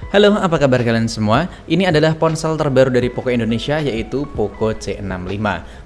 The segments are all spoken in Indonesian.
Halo, apa kabar kalian semua? Ini adalah ponsel terbaru dari Poco Indonesia, yaitu Poco C65.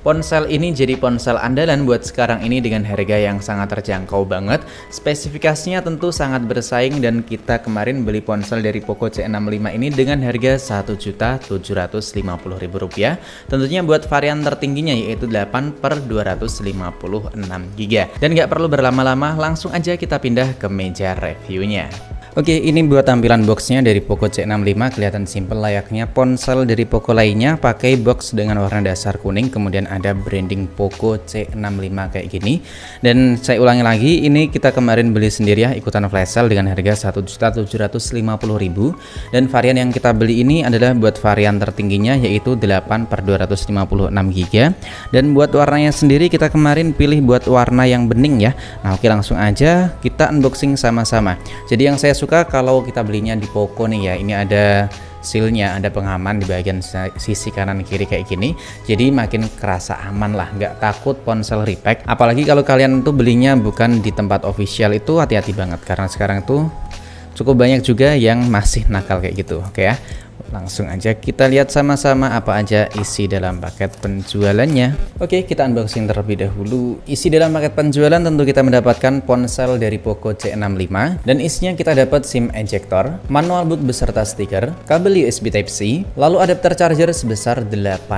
Ponsel ini jadi ponsel andalan buat sekarang ini dengan harga yang sangat terjangkau banget. Spesifikasinya tentu sangat bersaing dan kita kemarin beli ponsel dari Poco C65 ini dengan harga Rp1.750.000. Tentunya buat varian tertingginya yaitu 8/256 GB. Dan nggak perlu berlama-lama, langsung aja kita pindah ke meja reviewnya. Oke, ini buat tampilan boxnya dari Poco C65. Kelihatan simple layaknya ponsel dari Poco lainnya, pakai box dengan warna dasar kuning, kemudian ada branding Poco C65 kayak gini. Dan saya ulangi lagi, ini kita kemarin beli sendiri ya, ikutan flash sale dengan harga Rp1.750.000. Dan varian yang kita beli ini adalah buat varian tertingginya yaitu 8/256 GB. Dan buat warnanya sendiri kita kemarin pilih buat warna yang bening ya. Nah, oke, langsung aja kita unboxing sama-sama. Jadi yang saya suka kalau kita belinya di Poco nih ya, ini ada sealnya, ada pengaman di bagian sisi kanan kiri kayak gini, jadi makin kerasa aman lah, nggak takut ponsel repack. Apalagi kalau kalian tuh belinya bukan di tempat official, itu hati-hati banget karena sekarang tuh cukup banyak juga yang masih nakal kayak gitu. Oke ya, langsung aja kita lihat sama-sama apa aja isi dalam paket penjualannya. Oke, kita unboxing terlebih dahulu. Isi dalam paket penjualan tentu kita mendapatkan ponsel dari Poco C65, dan isinya kita dapat SIM ejector, manual boot beserta stiker, kabel USB Type-C, lalu adapter charger sebesar 18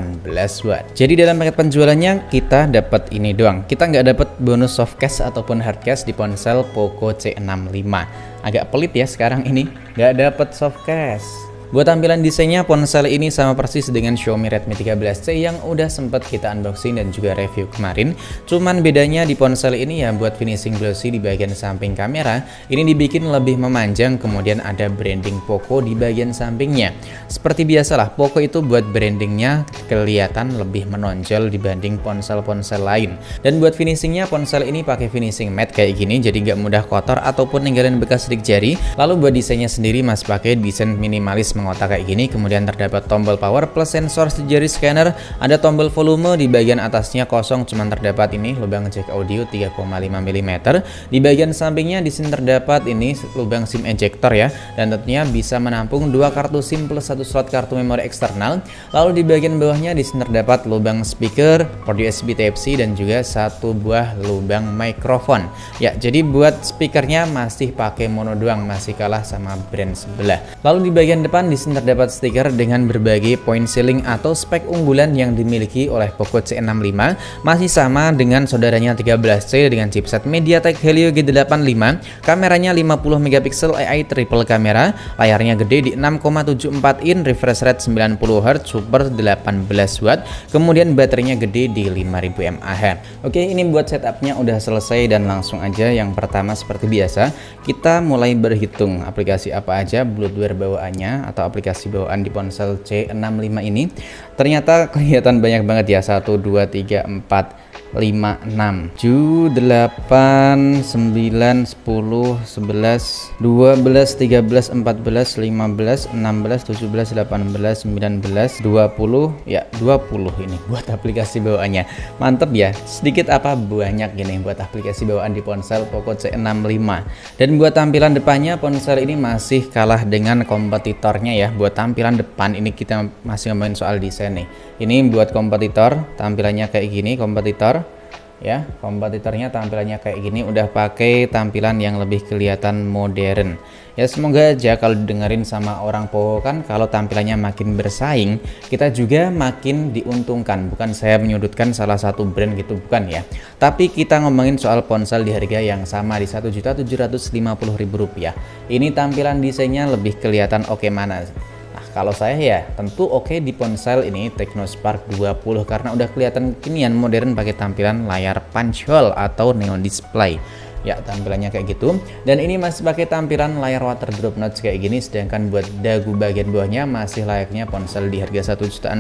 watt. Jadi dalam paket penjualannya kita dapat ini doang. Kita nggak dapat bonus soft case ataupun hard case di ponsel Poco C65. Agak pelit ya sekarang ini, nggak dapat soft case. Buat tampilan desainnya, ponsel ini sama persis dengan Xiaomi Redmi 13C yang udah sempat kita unboxing dan juga review kemarin. Cuman bedanya di ponsel ini ya, buat finishing glossy di bagian samping kamera ini dibikin lebih memanjang, kemudian ada branding Poco di bagian sampingnya. Seperti biasalah, Poco itu buat brandingnya kelihatan lebih menonjol dibanding ponsel-ponsel lain. Dan buat finishingnya, ponsel ini pakai finishing matte kayak gini, jadi nggak mudah kotor ataupun ninggalin bekas sidik jari. Lalu buat desainnya sendiri masih pakai desain minimalis mengotak kayak gini, kemudian terdapat tombol power plus sensor jari scanner, ada tombol volume, di bagian atasnya kosong, cuman terdapat ini lubang jack audio 3,5 mm. Di bagian sampingnya di sini terdapat ini lubang SIM ejector ya, dan tentunya bisa menampung 2 kartu SIM plus 1 slot kartu memori eksternal. Lalu di bagian bawahnya di sini terdapat lubang speaker, port USB Type-C, dan juga 1 buah lubang mikrofon. Ya, jadi buat speakernya masih pakai mono doang, masih kalah sama brand sebelah. Lalu di bagian depan di sini terdapat stiker dengan berbagai point ceiling atau spek unggulan yang dimiliki oleh Poco C65, masih sama dengan saudaranya 13C dengan chipset MediaTek Helio G85, kameranya 50 MP AI triple kamera, layarnya gede di 6,74 in, refresh rate 90 Hz, super 18 watt, kemudian baterainya gede di 5000 mAh. Oke, ini buat setupnya udah selesai, dan langsung aja yang pertama seperti biasa kita mulai berhitung aplikasi apa aja bloatware bawaannya atau aplikasi bawaan di ponsel C65 ini. Ternyata kelihatan banyak banget ya, 1, 2, 3, 4, 5, 6, 7, 8, 9, 10, 11, 12, 13, 14, 15, 16, 17, 18, 19, 20, ya 20 ini buat aplikasi bawaannya. Mantep ya, sedikit apa banyak gini buat aplikasi bawaan di ponsel Poco C65. Dan buat tampilan depannya, ponsel ini masih kalah dengan kompetitornya ya. Buat tampilan depan ini kita masih ngomongin soal desain nih. Ini buat kompetitor, tampilannya kayak gini kompetitor. Ya, kompetitornya tampilannya kayak gini, udah pakai tampilan yang lebih kelihatan modern. Ya, semoga aja kalau dengerin sama orang Poco kan, kalau tampilannya makin bersaing, kita juga makin diuntungkan. Bukan saya menyudutkan salah satu brand gitu, bukan ya. Tapi kita ngomongin soal ponsel di harga yang sama di Rp1.750.000. Ini tampilan desainnya lebih kelihatan oke mana? Kalau saya ya tentu oke di ponsel ini Tecno Spark 20 karena udah kelihatan kekinian modern pakai tampilan layar punch hole atau neon display. Ya, tampilannya kayak gitu. Dan ini masih pakai tampilan layar water drop notch kayak gini, sedangkan buat dagu bagian bawahnya masih layaknya ponsel di harga Rp1 jutaan.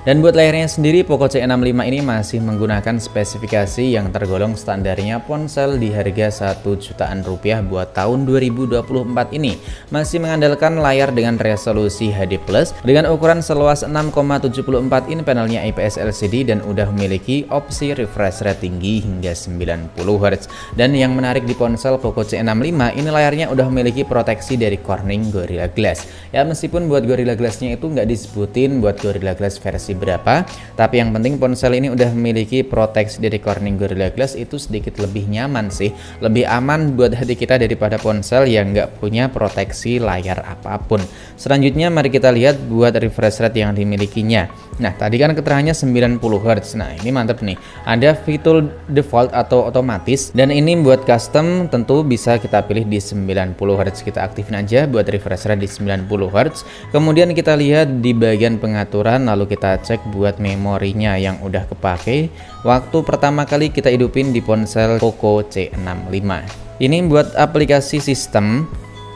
Dan buat layarnya sendiri, Poco C65 ini masih menggunakan spesifikasi yang tergolong standarnya ponsel di harga Rp1 jutaan buat tahun 2024 ini. Masih mengandalkan layar dengan resolusi HD+, dengan ukuran seluas 6,74 in, panelnya IPS LCD, dan udah memiliki opsi refresh rate tinggi hingga 90 Hz. Dan yang yang menarik di ponsel Poco C65 ini layarnya udah memiliki proteksi dari Corning Gorilla Glass. Ya meskipun buat Gorilla Glass-nya itu nggak disebutin buat Gorilla Glass versi berapa, tapi yang penting ponsel ini udah memiliki proteksi dari Corning Gorilla Glass, itu sedikit lebih nyaman sih, lebih aman buat hati kita daripada ponsel yang nggak punya proteksi layar apapun. Selanjutnya mari kita lihat buat refresh rate yang dimilikinya. Nah tadi kan keterangannya 90 Hz. Nah ini mantap nih, ada fitur default atau otomatis, dan ini buat custom tentu bisa kita pilih di 90 Hz. Kita aktifin aja buat refresh rate di 90 Hz. Kemudian kita lihat di bagian pengaturan, lalu kita cek buat memorinya yang udah kepake waktu pertama kali kita hidupin di ponsel Poco C65. Ini buat aplikasi sistem,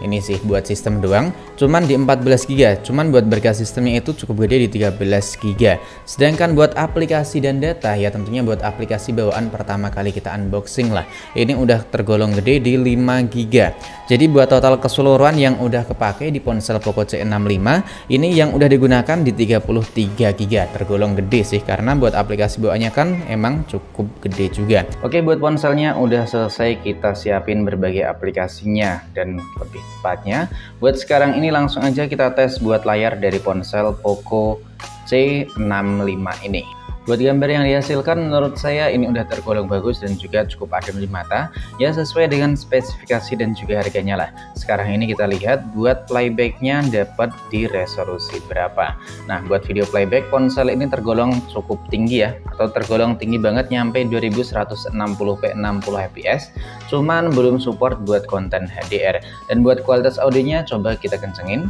ini sih buat sistem doang, cuman di 14 GB, cuman buat berkas sistemnya itu cukup gede di 13 GB. Sedangkan buat aplikasi dan data ya tentunya buat aplikasi bawaan pertama kali kita unboxing lah, ini udah tergolong gede di 5 GB. Jadi buat total keseluruhan yang udah kepake di ponsel Poco C65 ini yang udah digunakan di 33 GB, tergolong gede sih karena buat aplikasi bawaannya kan emang cukup gede juga. Oke, buat ponselnya udah selesai kita siapin berbagai aplikasinya, dan lebih tepatnya buat sekarang ini langsung aja kita tes buat layar dari ponsel Poco C65 ini. Buat gambar yang dihasilkan menurut saya ini udah tergolong bagus dan juga cukup adem di mata, ya sesuai dengan spesifikasi dan juga harganya lah. Sekarang ini kita lihat buat playbacknya dapat di resolusi berapa. Nah buat video playback ponsel ini tergolong cukup tinggi ya, atau tergolong tinggi banget, nyampe 2160p 60 fps, cuman belum support buat konten HDR. Dan buat kualitas audionya coba kita kencengin.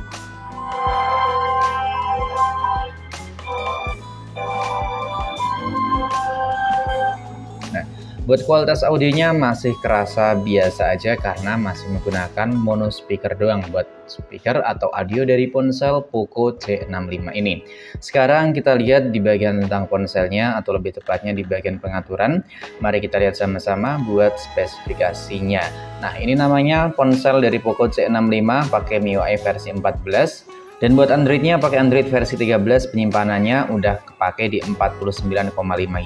Buat kualitas audionya masih kerasa biasa aja karena masih menggunakan mono speaker doang buat speaker atau audio dari ponsel Poco C65 ini. Sekarang kita lihat di bagian tentang ponselnya, atau lebih tepatnya di bagian pengaturan. Mari kita lihat sama-sama buat spesifikasinya. Nah ini namanya ponsel dari Poco C65 pakai MIUI versi 14. Dan buat Androidnya pakai Android versi 13, penyimpanannya udah kepake di 49,5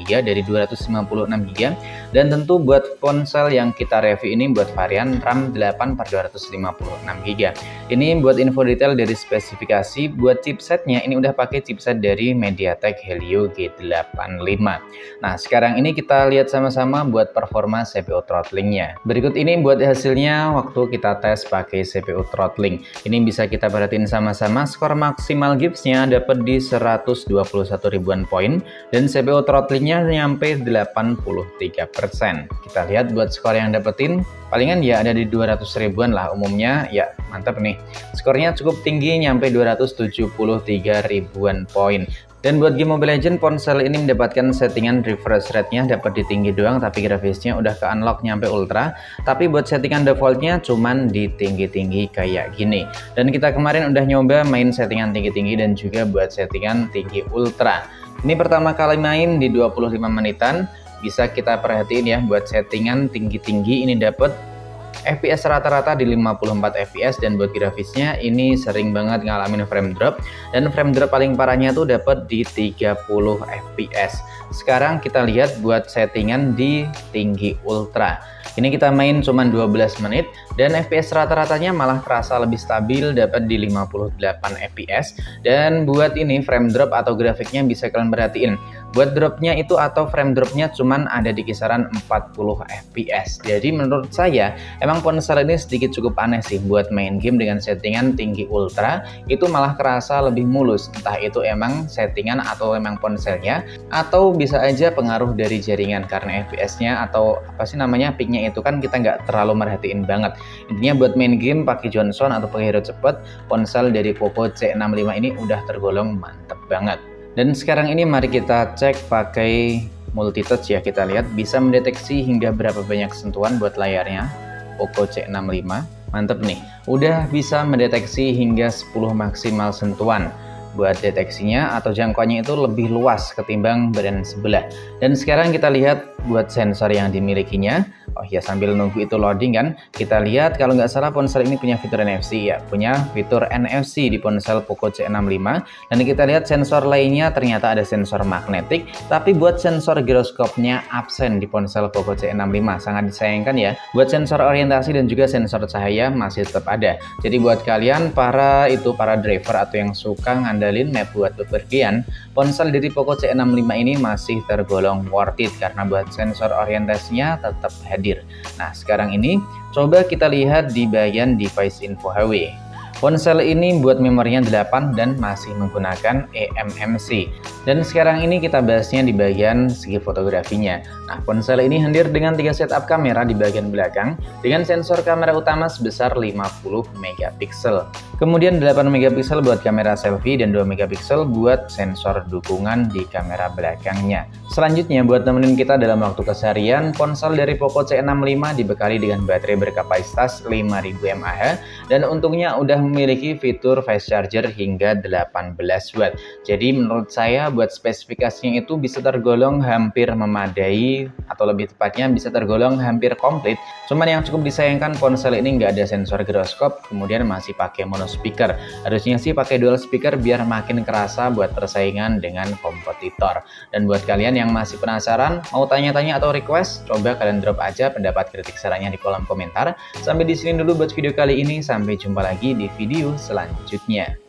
GB dari 256 GB. Dan tentu buat ponsel yang kita review ini buat varian RAM 8/256 GB. Ini buat info detail dari spesifikasi. Buat chipsetnya ini udah pakai chipset dari MediaTek Helio G85. Nah sekarang ini kita lihat sama-sama buat performa CPU throttlingnya. Berikut ini buat hasilnya waktu kita tes pakai CPU throttling. Ini bisa kita perhatiin sama-sama. Skor maksimal Gibbs-nya dapat di 121 ribuan poin dan CPU throttlingnya nyampe 83%. Kita lihat buat skor yang dapetin palingan ya ada di 200 ribuan lah umumnya, ya mantap nih. Skornya cukup tinggi nyampe 273 ribuan poin. Dan buat game Mobile Legends ponsel ini mendapatkan settingan refresh rate-nya dapat di tinggi doang, tapi grafisnya udah ke unlock nyampe ultra. Tapi buat settingan defaultnya cuman di tinggi-tinggi kayak gini. Dan kita kemarin udah nyoba main settingan tinggi-tinggi dan juga buat settingan tinggi ultra. Ini pertama kali main di 25 menitan. Bisa kita perhatiin ya buat settingan tinggi-tinggi ini dapat FPS rata-rata di 54 fps, dan buat grafisnya ini sering banget ngalamin frame drop, dan frame drop paling parahnya tuh dapat di 30 fps. Sekarang kita lihat buat settingan di tinggi ultra. Ini kita main cuma 12 menit dan FPS rata-ratanya malah terasa lebih stabil, dapat di 58 fps. Dan buat ini frame drop atau grafiknya bisa kalian perhatiin. Buat dropnya itu atau frame dropnya cuman ada di kisaran 40 fps. Jadi menurut saya emang ponsel ini sedikit cukup aneh sih buat main game dengan settingan tinggi ultra, itu malah kerasa lebih mulus. Entah itu emang settingan atau emang ponselnya, atau bisa aja pengaruh dari jaringan karena FPS-nya atau apa sih namanya peaknya itu kan kita nggak terlalu merhatiin banget. Intinya buat main game pakai Johnson atau pakai hero cepet, ponsel dari Poco C65 ini udah tergolong mantep banget. Dan sekarang ini mari kita cek pakai multi touch ya. Kita lihat bisa mendeteksi hingga berapa banyak sentuhan buat layarnya Poco C65. Mantep nih, udah bisa mendeteksi hingga 10 maksimal sentuhan. Buat deteksinya atau jangkauannya itu lebih luas ketimbang badan sebelah. Dan sekarang kita lihat buat sensor yang dimilikinya. Oh ya, sambil nunggu itu loading kan, kita lihat kalau nggak salah ponsel ini punya fitur NFC ya, punya fitur NFC di ponsel Poco C65. Dan kita lihat sensor lainnya ternyata ada sensor magnetik, tapi buat sensor giroskopnya absen di ponsel Poco C65. Sangat disayangkan ya. Buat sensor orientasi dan juga sensor cahaya masih tetap ada. Jadi buat kalian para driver atau yang suka ngandalin map buat bepergian, ponsel dari Poco C65 ini masih tergolong worth it karena buat sensor orientasinya tetap hadir. Nah, sekarang ini coba kita lihat di bagian device info HW. Ponsel ini buat memorinya 8 dan masih menggunakan eMMC. Dan sekarang ini kita bahasnya di bagian segi fotografinya. Nah, ponsel ini hadir dengan 3 setup kamera di bagian belakang dengan sensor kamera utama sebesar 50 megapiksel. Kemudian 8 megapiksel buat kamera selfie dan 2 megapiksel buat sensor dukungan di kamera belakangnya. Selanjutnya buat nemenin kita dalam waktu keseharian, ponsel dari Poco C65 dibekali dengan baterai berkapasitas 5000 mAh dan untungnya udah memiliki fitur fast charger hingga 18 watt. Jadi menurut saya buat spesifikasinya itu bisa tergolong hampir memadai, atau lebih tepatnya bisa tergolong hampir komplit. Cuman yang cukup disayangkan ponsel ini nggak ada sensor giroskop, kemudian masih pakai mono speaker. Harusnya sih pakai dual speaker biar makin kerasa buat persaingan dengan kompetitor. Dan buat kalian yang masih penasaran, mau tanya-tanya atau request, coba kalian drop aja pendapat kritik sarannya di kolom komentar. Sampai di sini dulu buat video kali ini, sampai jumpa lagi di video selanjutnya.